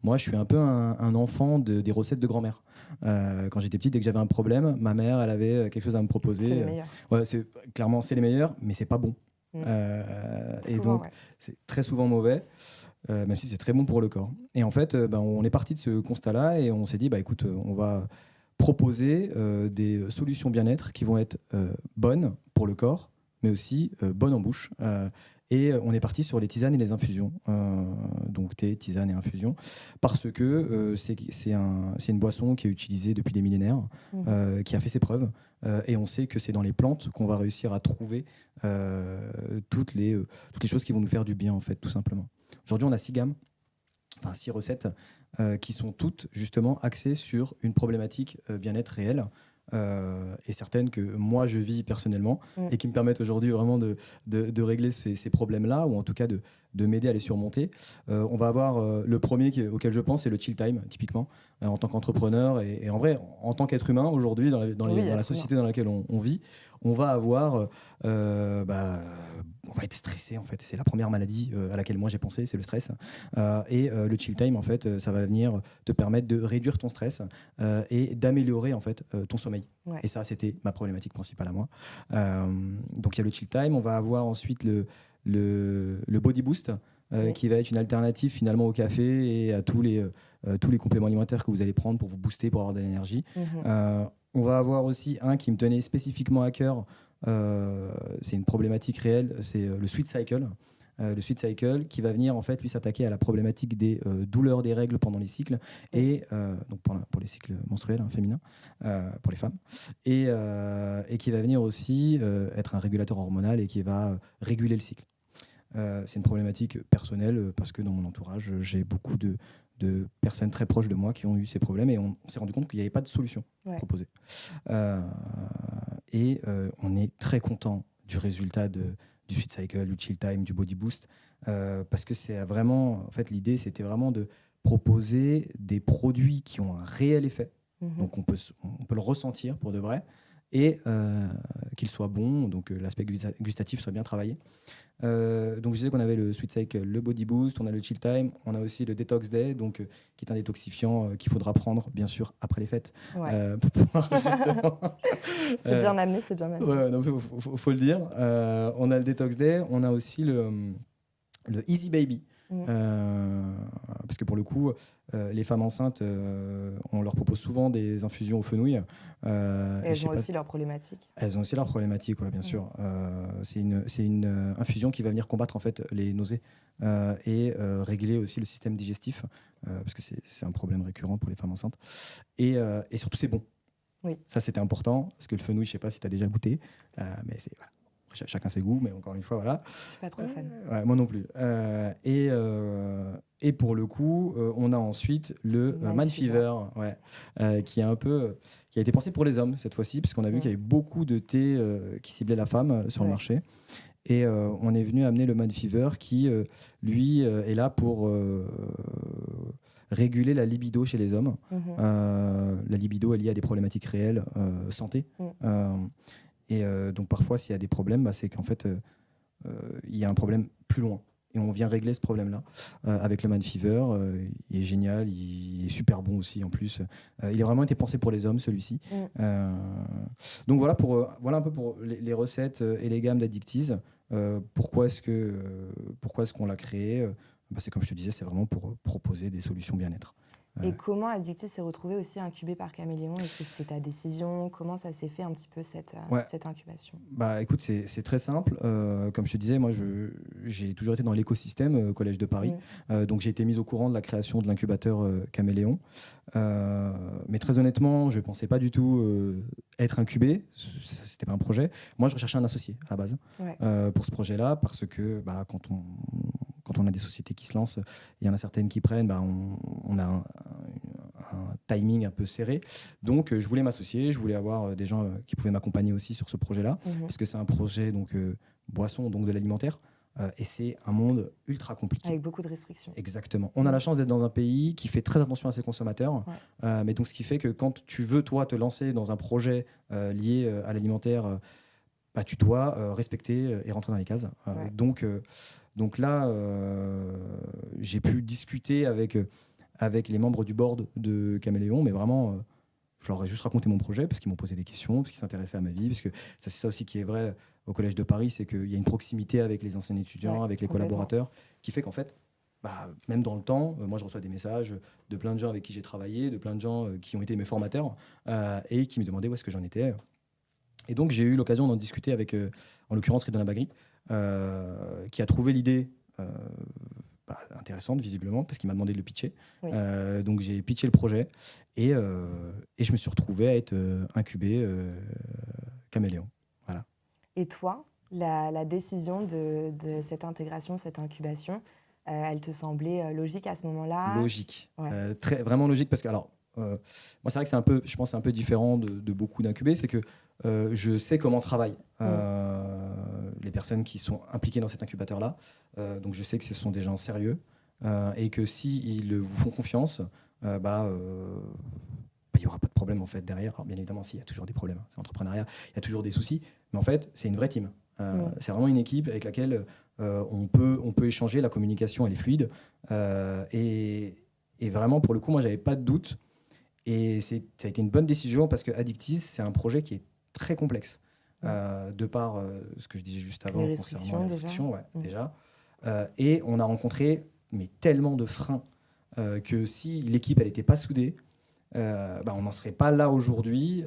Moi, je suis un peu un enfant des recettes de grand-mère. Quand j'étais petit, dès que j'avais un problème, ma mère, elle avait quelque chose à me proposer. C'est les meilleurs. Ouais, clairement, c'est les meilleurs, mais c'est pas bon. Et Souvent, donc, c'est très souvent mauvais, même si c'est très bon pour le corps. Et en fait, on est parti de ce constat-là et on s'est dit, écoute, on va proposer des solutions bien-être qui vont être bonnes pour le corps, mais aussi bonnes en bouche. Et on est parti sur les tisanes et les infusions, donc thé, tisane et infusion, parce que c'est une boisson qui est utilisée depuis des millénaires, qui a fait ses preuves, et on sait que c'est dans les plantes qu'on va réussir à trouver toutes les choses qui vont nous faire du bien, en fait, tout simplement. Aujourd'hui, on a 6 gammes, enfin 6 recettes, qui sont toutes justement axées sur une problématique bien-être réelle. Et certaines que moi je vis personnellement et qui me permettent aujourd'hui vraiment de régler ces problèmes-là, ou en tout cas de m'aider à les surmonter. On va avoir le premier auquel je pense, c'est le chill time, typiquement, en tant qu'entrepreneur et en vrai, en tant qu'être humain aujourd'hui, dans la société dans laquelle on vit, on va avoir... on va être stressé, en fait. C'est la première maladie à laquelle moi j'ai pensé, c'est le stress. Et le chill time, en fait, ça va venir te permettre de réduire ton stress et d'améliorer, en fait, ton sommeil. Ouais. Et ça, c'était ma problématique principale à moi. Donc il y a le chill time. On va avoir ensuite le body boost, qui va être une alternative finalement au café et à tous les compléments alimentaires que vous allez prendre pour vous booster, pour avoir de l'énergie. On va avoir aussi un qui me tenait spécifiquement à cœur. C'est une problématique réelle, c'est le Sweet Cycle. Le Sweet Cycle qui va venir en fait lui s'attaquer à la problématique des douleurs des règles pendant les cycles et donc pour les cycles menstruels féminins, pour les femmes, et qui va venir aussi être un régulateur hormonal et qui va réguler le cycle. C'est une problématique personnelle parce que dans mon entourage j'ai beaucoup de personnes très proches de moi qui ont eu ces problèmes et on s'est rendu compte qu'il n'y avait pas de solution proposée. Et on est très content du résultat du Sweet Cycle, du Chill Time, du Body Boost, parce que c'est vraiment, en fait, l'idée, c'était vraiment de proposer des produits qui ont un réel effet, donc on peut le ressentir pour de vrai, et qu'ils soient bons, donc l'aspect gustatif soit bien travaillé. Donc je disais qu'on avait le Sweet Cycle, le Body Boost, on a le Chill Time, on a aussi le Detox Day, donc, qui est un détoxifiant qu'il faudra prendre bien sûr après les fêtes pour pouvoir justement... C'est bien amené, c'est bien amené. Ouais, faut le dire. On a le Detox Day, on a aussi le Easy Baby. Parce que pour le coup, les femmes enceintes, on leur propose souvent des infusions au fenouil. Elles ont aussi leurs problématiques. Elles ont aussi leurs problématiques, bien sûr. C'est une infusion qui va venir combattre en fait les nausées et régler aussi le système digestif, parce que c'est un problème récurrent pour les femmes enceintes. Et surtout, c'est bon. Oui. Ça, c'était important, parce que le fenouil, je ne sais pas si tu as déjà goûté, mais c'est... Voilà. chacun ses goûts, mais encore une fois, voilà. Je suis pas trop fan. Ouais, moi non plus. Et pour le coup, on a ensuite le Man Fever, qui est qui a été pensé pour les hommes cette fois-ci, parce qu'on a vu qu'il y avait beaucoup de thé qui ciblaient la femme sur le marché. Et on est venu amener le Man Fever qui, lui, est là pour réguler la libido chez les hommes. La libido est liée à des problématiques réelles, santé. Donc parfois, s'il y a des problèmes, c'est qu'en fait, il y a un problème plus loin. Et on vient régler ce problème-là avec le Man Fever. Il est génial, il est super bon aussi en plus. Il a vraiment été pensé pour les hommes, celui-ci. Donc voilà, voilà un peu pour les recettes et les gammes d'Addictease. Pourquoi est-ce qu'on l'a créé? C'est comme je te disais, c'est vraiment pour proposer des solutions bien-être. Et comment Addictease s'est retrouvé aussi incubé par Caméléon? Est-ce que c'était ta décision? Comment ça s'est fait un petit peu cette incubation? Écoute, c'est très simple. Comme je te disais, moi, j'ai toujours été dans l'écosystème au Collège de Paris. Donc j'ai été mise au courant de la création de l'incubateur Caméléon. Mais très honnêtement, je ne pensais pas du tout être incubé. Ce n'était pas un projet. Moi, je recherchais un associé à la base pour ce projet-là, parce que quand on a des sociétés qui se lancent, il y en a certaines qui prennent, on a un timing un peu serré. Donc, je voulais m'associer, je voulais avoir des gens qui pouvaient m'accompagner aussi sur ce projet-là, parce que c'est un projet boisson, donc de l'alimentaire, et c'est un monde ultra compliqué. Avec beaucoup de restrictions. Exactement. On a la chance d'être dans un pays qui fait très attention à ses consommateurs, mais donc ce qui fait que quand tu veux, toi, te lancer dans un projet lié à l'alimentaire, tu dois respecter et rentrer dans les cases. Donc là, j'ai pu discuter avec les membres du board de Caméléon, mais vraiment, je leur ai juste raconté mon projet parce qu'ils m'ont posé des questions, parce qu'ils s'intéressaient à ma vie, parce que c'est ça aussi qui est vrai au Collège de Paris, c'est qu'il y a une proximité avec les anciens étudiants, avec les collaborateurs, qui fait qu'en fait, même dans le temps, moi je reçois des messages de plein de gens avec qui j'ai travaillé, de plein de gens qui ont été mes formateurs et qui me demandaient où est-ce que j'en étais. Et donc j'ai eu l'occasion d'en discuter avec, en l'occurrence, Ridwan Bagri, qui a trouvé l'idée intéressante visiblement, parce qu'il m'a demandé de le pitcher. Donc j'ai pitché le projet et je me suis retrouvé à être incubé Caméléon. Voilà. Et toi, la décision de cette intégration, cette incubation, elle te semblait logique à ce moment-là? Logique, vraiment logique, parce que moi c'est vrai que je pense que c'est un peu différent de beaucoup d'incubés, c'est que je sais comment travaillent les personnes qui sont impliquées dans cet incubateur-là. Donc je sais que ce sont des gens sérieux et que s'ils vous font confiance, il n'y aura pas de problème en fait derrière. Alors bien évidemment, il y a toujours des problèmes, c'est l'entrepreneuriat, il y a toujours des soucis, mais en fait c'est une vraie team. C'est vraiment une équipe avec laquelle on peut échanger, la communication elle est fluide et vraiment pour le coup moi j'avais pas de doute et ça a été une bonne décision parce que Addictease c'est un projet qui est très complexe de par ce que je disais juste avant concernant les restrictions déjà. Et on a rencontré tellement de freins que si l'équipe elle n'était pas soudée, on n'en serait pas là aujourd'hui.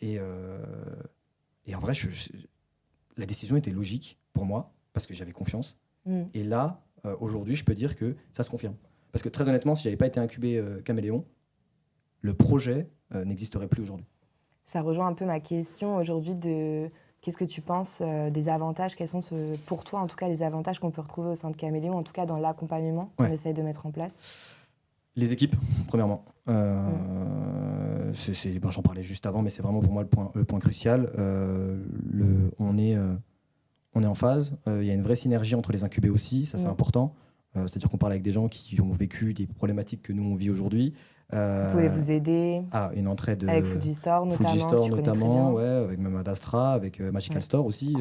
Et en vrai, la décision était logique pour moi parce que j'avais confiance. Et là, aujourd'hui, je peux dire que ça se confirme. Parce que très honnêtement, si j'avais pas été incubé Caméléon, le projet n'existerait plus aujourd'hui. Ça rejoint un peu ma question aujourd'hui de qu'est-ce que tu penses des avantages, quels sont pour toi en tout cas les avantages qu'on peut retrouver au sein de Caméléon, en tout cas dans l'accompagnement qu'on essaye de mettre en place? Les équipes, premièrement. J'en parlais juste avant, mais c'est vraiment pour moi le point crucial. On est en phase, il y a une vraie synergie entre les incubés aussi, ça c'est important. C'est-à-dire qu'on parle avec des gens qui ont vécu des problématiques que nous on vit aujourd'hui. Vous pouvez vous aider. Une entraide avec Fujistore notamment, avec même Adastra, avec Magical Store aussi,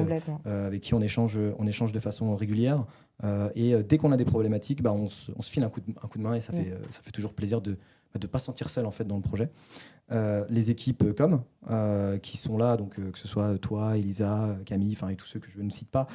avec qui on échange de façon régulière. Et dès qu'on a des problématiques, on se file un coup de main et ça fait toujours plaisir de ne pas se sentir seul en fait dans le projet. Les équipes qui sont là, donc que ce soit toi, Elisa, Camille, et tous ceux que je ne cite pas,